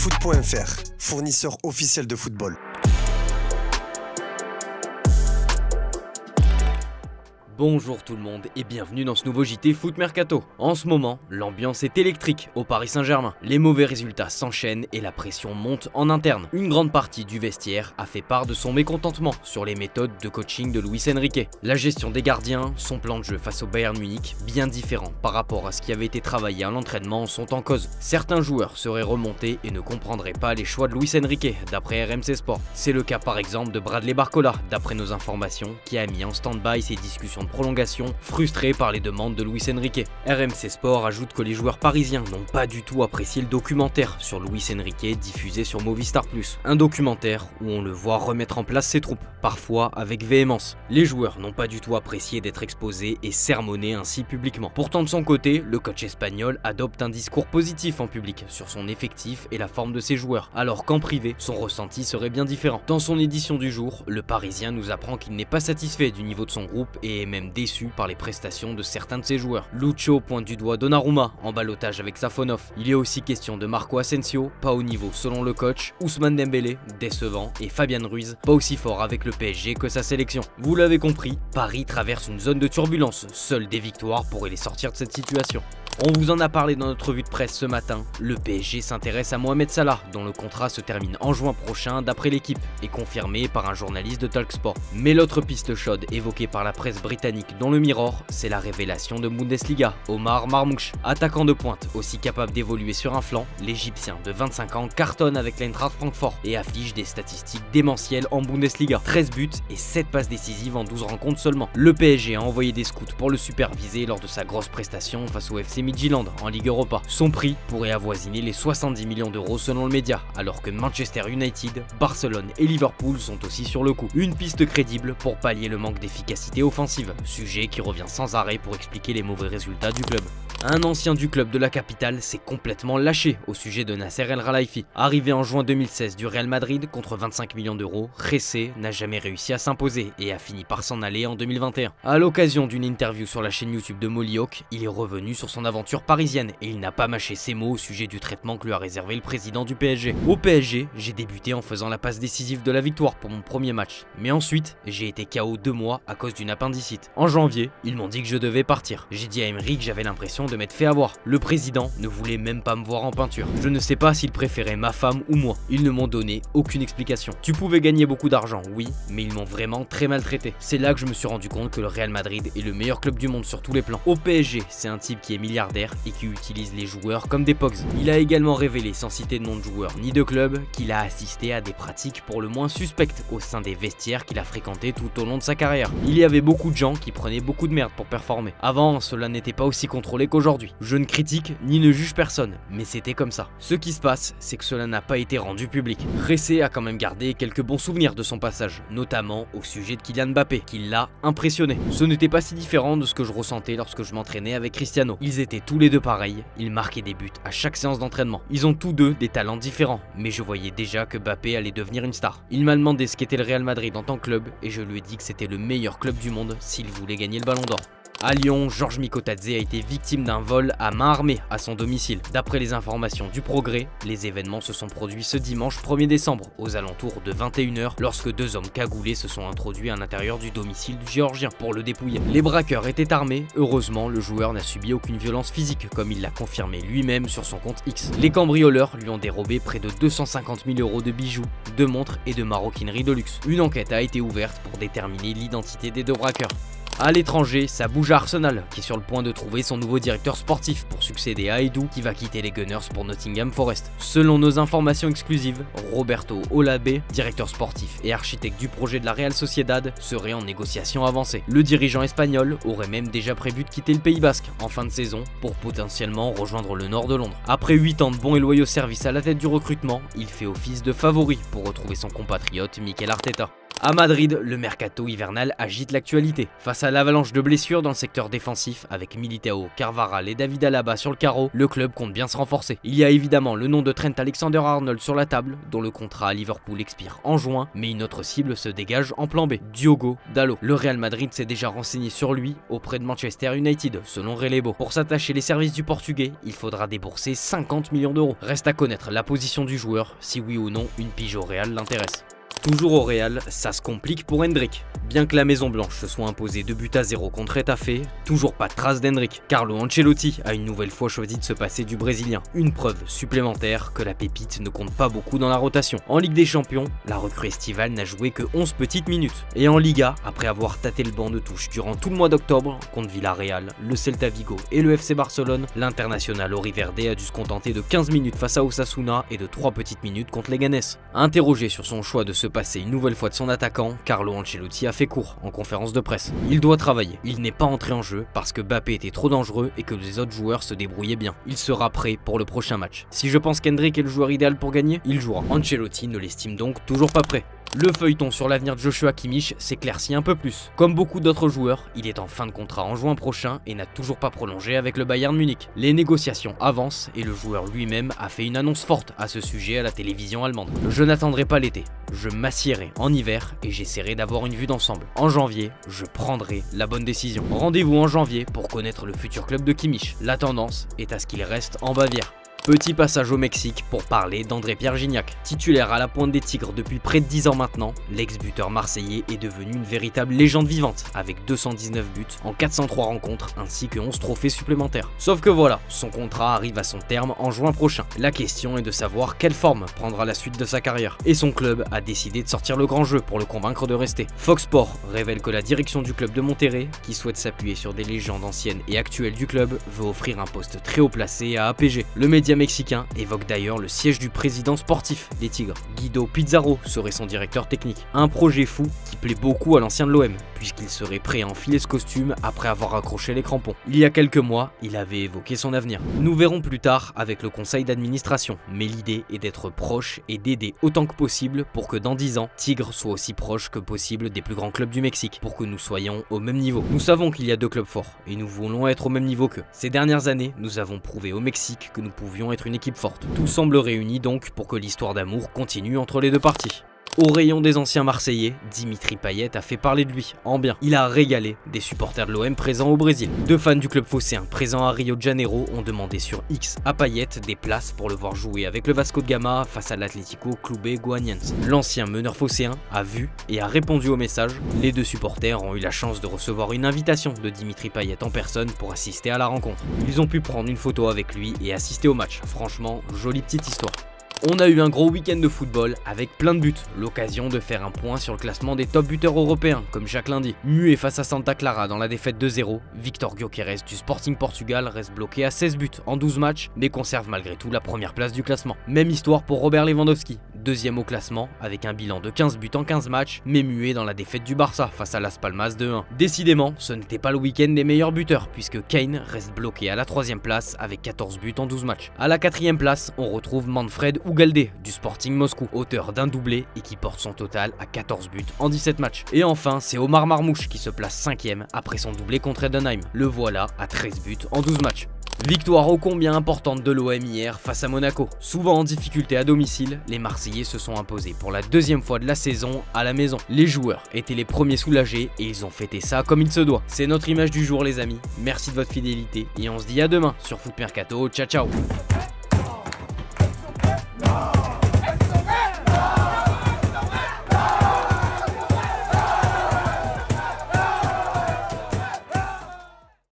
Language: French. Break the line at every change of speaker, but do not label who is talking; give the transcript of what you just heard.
Foot.fr, fournisseur officiel de football.
Bonjour tout le monde et bienvenue dans ce nouveau JT Foot Mercato. En ce moment, l'ambiance est électrique au Paris Saint-Germain. Les mauvais résultats s'enchaînent et la pression monte en interne. Une grande partie du vestiaire a fait part de son mécontentement sur les méthodes de coaching de Luis Enrique. La gestion des gardiens, son plan de jeu face au Bayern Munich, bien différent par rapport à ce qui avait été travaillé à l'entraînement, sont en cause. Certains joueurs seraient remontés et ne comprendraient pas les choix de Luis Enrique, d'après RMC Sport. C'est le cas par exemple de Bradley Barcola, d'après nos informations, qui a mis en stand-by ses discussions de prolongation, frustré par les demandes de Luis Enrique. RMC Sport ajoute que les joueurs parisiens n'ont pas du tout apprécié le documentaire sur Luis Enrique diffusé sur Movistar+. Un documentaire où on le voit remettre en place ses troupes, parfois avec véhémence. Les joueurs n'ont pas du tout apprécié d'être exposés et sermonnés ainsi publiquement. Pourtant de son côté, le coach espagnol adopte un discours positif en public sur son effectif et la forme de ses joueurs, alors qu'en privé, son ressenti serait bien différent. Dans son édition du jour, le Parisien nous apprend qu'il n'est pas satisfait du niveau de son groupe et est même déçu par les prestations de certains de ses joueurs. Lucho pointe du doigt Donnarumma en ballottage avec Safonov. Il est aussi question de Marco Asensio, pas au niveau selon le coach, Ousmane Dembélé, décevant, et Fabian Ruiz, pas aussi fort avec le PSG que sa sélection. Vous l'avez compris, Paris traverse une zone de turbulence, seules des victoires pourraient les sortir de cette situation. On vous en a parlé dans notre revue de presse ce matin, le PSG s'intéresse à Mohamed Salah, dont le contrat se termine en juin prochain d'après l'équipe, et confirmé par un journaliste de Talksport. Mais l'autre piste chaude évoquée par la presse britannique dans le Mirror, c'est la révélation de Bundesliga, Omar Marmouche. Attaquant de pointe, aussi capable d'évoluer sur un flanc, l'Égyptien de 25 ans cartonne avec l'Eintracht Francfort et affiche des statistiques démentielles en Bundesliga. 13 buts et 7 passes décisives en 12 rencontres seulement. Le PSG a envoyé des scouts pour le superviser lors de sa grosse prestation face au FC Midtjylland en Ligue Europa. Son prix pourrait avoisiner les 70 millions d'euros selon le média, alors que Manchester United, Barcelone et Liverpool sont aussi sur le coup. Une piste crédible pour pallier le manque d'efficacité offensive, sujet qui revient sans arrêt pour expliquer les mauvais résultats du club. Un ancien du club de la capitale s'est complètement lâché au sujet de Nasser El Khelaifi. Arrivé en juin 2016 du Real Madrid contre 25 millions d'euros, Ressé n'a jamais réussi à s'imposer et a fini par s'en aller en 2021. À l'occasion d'une interview sur la chaîne YouTube de Molly Hawk, il est revenu sur son aventure parisienne et il n'a pas mâché ses mots au sujet du traitement que lui a réservé le président du PSG. Au PSG, j'ai débuté en faisant la passe décisive de la victoire pour mon premier match, mais ensuite j'ai été KO 2 mois à cause d'une appendicite. En janvier, ils m'ont dit que je devais partir. J'ai dit à Emery que j'avais l'impression de m'être fait avoir. Le président ne voulait même pas me voir en peinture. Je ne sais pas s'il préférait ma femme ou moi. Ils ne m'ont donné aucune explication. Tu pouvais gagner beaucoup d'argent, oui, mais ils m'ont vraiment très maltraité. C'est là que je me suis rendu compte que le Real Madrid est le meilleur club du monde sur tous les plans. Au PSG, c'est un type qui est milliardaire et qui utilise les joueurs comme des pogs. Il a également révélé, sans citer de nom de joueur ni de club, qu'il a assisté à des pratiques pour le moins suspectes au sein des vestiaires qu'il a fréquentés tout au long de sa carrière. Il y avait beaucoup de gens qui prenaient beaucoup de merde pour performer. Avant, cela n'était pas aussi contrôlé qu'aujourd'hui. Je ne critique ni ne juge personne, mais c'était comme ça. Ce qui se passe, c'est que cela n'a pas été rendu public. Ressé a quand même gardé quelques bons souvenirs de son passage, notamment au sujet de Kylian Mbappé, qui l'a impressionné. Ce n'était pas si différent de ce que je ressentais lorsque je m'entraînais avec Cristiano. Ils étaient tous les deux pareils, ils marquaient des buts à chaque séance d'entraînement. Ils ont tous deux des talents différents, mais je voyais déjà que Mbappé allait devenir une star. Il m'a demandé ce qu'était le Real Madrid en tant que club, et je lui ai dit que c'était le meilleur club du monde s'il voulait gagner le Ballon d'Or. À Lyon, Georges Mikotadze a été victime d'un vol à main armée à son domicile. D'après les informations du Progrès, les événements se sont produits ce dimanche 1er décembre, aux alentours de 21 h, lorsque deux hommes cagoulés se sont introduits à l'intérieur du domicile du Géorgien pour le dépouiller. Les braqueurs étaient armés, heureusement le joueur n'a subi aucune violence physique, comme il l'a confirmé lui-même sur son compte X. Les cambrioleurs lui ont dérobé près de 250 000 euros de bijoux, de montres et de maroquinerie de luxe. Une enquête a été ouverte pour déterminer l'identité des deux braqueurs. À l'étranger, ça bouge à Arsenal, qui est sur le point de trouver son nouveau directeur sportif pour succéder à Edu, qui va quitter les Gunners pour Nottingham Forest. Selon nos informations exclusives, Roberto Olabe, directeur sportif et architecte du projet de la Real Sociedad, serait en négociation avancée. Le dirigeant espagnol aurait même déjà prévu de quitter le Pays Basque en fin de saison pour potentiellement rejoindre le nord de Londres. Après 8 ans de bons et loyaux services à la tête du recrutement, il fait office de favori pour retrouver son compatriote Mikel Arteta. À Madrid, le mercato hivernal agite l'actualité. Face à l'avalanche de blessures dans le secteur défensif, avec Militao, Carvajal et David Alaba sur le carreau, le club compte bien se renforcer. Il y a évidemment le nom de Trent Alexander-Arnold sur la table, dont le contrat à Liverpool expire en juin, mais une autre cible se dégage en plan B, Diogo Dalot. Le Real Madrid s'est déjà renseigné sur lui auprès de Manchester United, selon Relebo. Pour s'attacher les services du Portugais, il faudra débourser 50 millions d'euros. Reste à connaître la position du joueur, si oui ou non une pige au Real l'intéresse. Toujours au Real, ça se complique pour Hendrick. Bien que la Maison Blanche se soit imposée 2-0 contre Etafé, toujours pas de trace d'Hendrick. Carlo Ancelotti a une nouvelle fois choisi de se passer du Brésilien. Une preuve supplémentaire que la pépite ne compte pas beaucoup dans la rotation. En Ligue des Champions, la recrue estivale n'a joué que 11 petites minutes. Et en Liga, après avoir tâté le banc de touche durant tout le mois d'octobre, contre Villarreal, le Celta Vigo et le FC Barcelone, l'international Auriverde a dû se contenter de 15 minutes face à Osasuna et de 3 petites minutes contre Leganés. Interrogé sur son choix de se passer une nouvelle fois de son attaquant, Carlo Ancelotti a fait court en conférence de presse. Il doit travailler, il n'est pas entré en jeu parce que Mbappé était trop dangereux et que les autres joueurs se débrouillaient bien. Il sera prêt pour le prochain match. Si je pense qu'Hendrick est le joueur idéal pour gagner, il jouera. Ancelotti ne l'estime donc toujours pas prêt. Le feuilleton sur l'avenir de Joshua Kimmich s'éclaircit un peu plus. Comme beaucoup d'autres joueurs, il est en fin de contrat en juin prochain et n'a toujours pas prolongé avec le Bayern Munich. Les négociations avancent et le joueur lui-même a fait une annonce forte à ce sujet à la télévision allemande. Je n'attendrai pas l'été, je m'assierai en hiver et j'essaierai d'avoir une vue d'ensemble. En janvier, je prendrai la bonne décision. Rendez-vous en janvier pour connaître le futur club de Kimmich. La tendance est à ce qu'il reste en Bavière. Petit passage au Mexique pour parler d'André-Pierre Gignac. Titulaire à la pointe des Tigres depuis près de 10 ans maintenant, l'ex-buteur marseillais est devenu une véritable légende vivante avec 219 buts en 403 rencontres ainsi que 11 trophées supplémentaires. Sauf que voilà, son contrat arrive à son terme en juin prochain. La question est de savoir quelle forme prendra la suite de sa carrière. Et son club a décidé de sortir le grand jeu pour le convaincre de rester. Fox Sports révèle que la direction du club de Monterrey, qui souhaite s'appuyer sur des légendes anciennes et actuelles du club, veut offrir un poste très haut placé à APG. Le média mexicain évoque d'ailleurs le siège du président sportif des Tigres. Guido Pizarro serait son directeur technique. Un projet fou qui plaît beaucoup à l'ancien de l'OM, puisqu'il serait prêt à enfiler ce costume après avoir accroché les crampons. Il y a quelques mois, il avait évoqué son avenir. Nous verrons plus tard avec le conseil d'administration, mais l'idée est d'être proche et d'aider autant que possible pour que dans 10 ans, Tigres soit aussi proche que possible des plus grands clubs du Mexique, pour que nous soyons au même niveau. Nous savons qu'il y a deux clubs forts, et nous voulons être au même niveau qu'eux. Ces dernières années, nous avons prouvé au Mexique que nous pouvions être une équipe forte. Tout semble réuni donc pour que l'histoire d'amour continue entre les deux parties. Au rayon des anciens Marseillais, Dimitri Payet a fait parler de lui, en bien. Il a régalé des supporters de l'OM présents au Brésil. Deux fans du club phocéen présents à Rio de Janeiro ont demandé sur X à Payet des places pour le voir jouer avec le Vasco de Gama face à l'Atlético Clube Goianiense. L'ancien meneur phocéen a vu et a répondu au message. Les deux supporters ont eu la chance de recevoir une invitation de Dimitri Payet en personne pour assister à la rencontre. Ils ont pu prendre une photo avec lui et assister au match. Franchement, jolie petite histoire. On a eu un gros week-end de football avec plein de buts, l'occasion de faire un point sur le classement des top buteurs européens, comme chaque lundi. Muet face à Santa Clara dans la défaite 2-0, Victor Gyökeres du Sporting Portugal reste bloqué à 16 buts en 12 matchs, mais conserve malgré tout la première place du classement. Même histoire pour Robert Lewandowski, deuxième au classement, avec un bilan de 15 buts en 15 matchs, mais muet dans la défaite du Barça face à Las Palmas 2-1. Décidément, ce n'était pas le week-end des meilleurs buteurs, puisque Kane reste bloqué à la 3ème place avec 14 buts en 12 matchs. À la 4ème place, on retrouve Manfred Ugalde du Sporting Moscou, auteur d'un doublé et qui porte son total à 14 buts en 17 matchs. Et enfin, c'est Omar Marmouche qui se place 5ème après son doublé contre Edenheim. Le voilà à 13 buts en 12 matchs. Victoire ô combien importante de l'OM hier face à Monaco. Souvent en difficulté à domicile, les Marseillais se sont imposés pour la deuxième fois de la saison à la maison. Les joueurs étaient les premiers soulagés et ils ont fêté ça comme il se doit. C'est notre image du jour les amis, merci de votre fidélité et on se dit à demain sur Foot Mercato, ciao ciao.